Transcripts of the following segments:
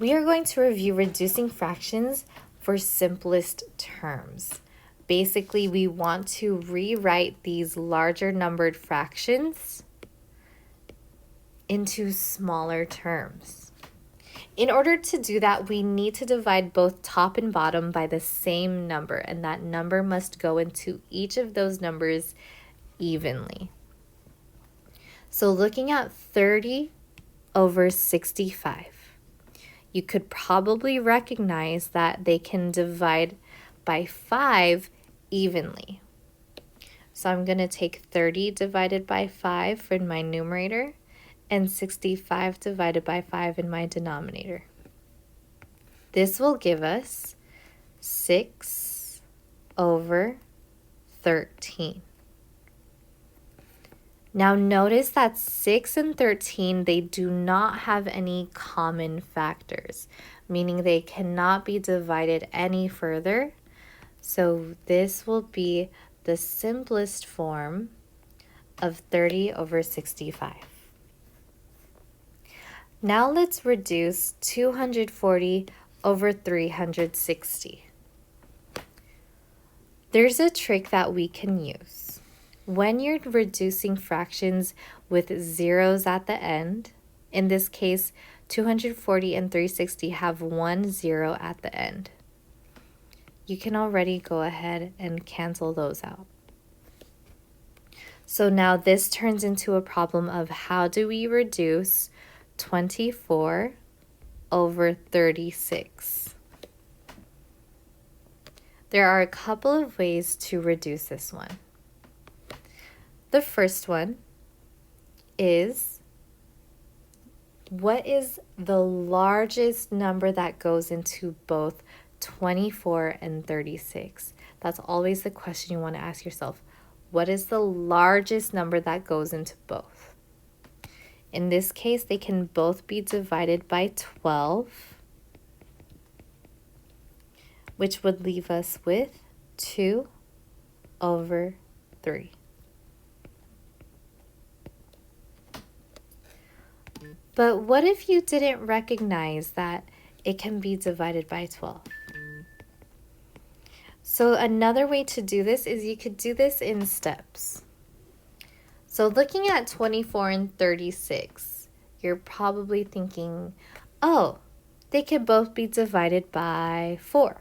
We are going to review reducing fractions for simplest terms. Basically, we want to rewrite these larger numbered fractions into smaller terms. In order to do that, we need to divide both top and bottom by the same number, and that number must go into each of those numbers evenly. So looking at 30 over 65, you could probably recognize that they can divide by 5 evenly. So I'm going to take 30 divided by 5 for my numerator and 65 divided by 5 in my denominator. This will give us 6 over 13. Now notice that 6 and 13, they do not have any common factors, meaning they cannot be divided any further. So this will be the simplest form of 30 over 65. Now let's reduce 240 over 360. There's a trick that we can use. When you're reducing fractions with zeros at the end, in this case, 240 and 360 have 1 0 at the end. You can already go ahead and cancel those out. So now this turns into a problem of how do we reduce 24 over 36. There are a couple of ways to reduce this one. The first one is, what is the largest number that goes into both 24 and 36? That's always the question you want to ask yourself. What is the largest number that goes into both? In this case, they can both be divided by 12, which would leave us with 2 over 3. But what if you didn't recognize that it can be divided by 12? So another way to do this is you could do this in steps. So looking at 24 and 36, you're probably thinking, oh, they could both be divided by 4.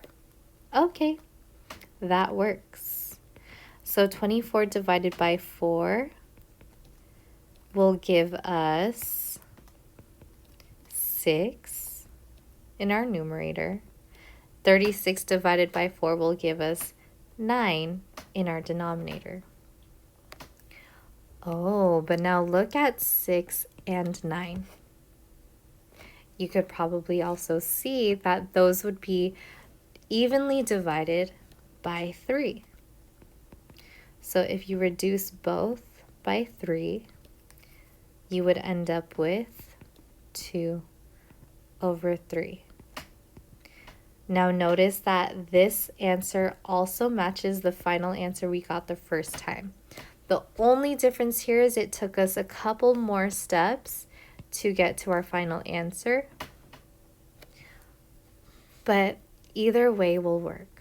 Okay, that works. So 24 divided by 4 will give us 6 in our numerator. 36 divided by 4 will give us 9 in our denominator. Oh, but now look at 6 and 9. You could probably also see that those would be evenly divided by 3. So if you reduce both by 3, you would end up with 2 over 3. Now notice that this answer also matches the final answer we got the first time. The only difference here is it took us a couple more steps to get to our final answer, but either way will work.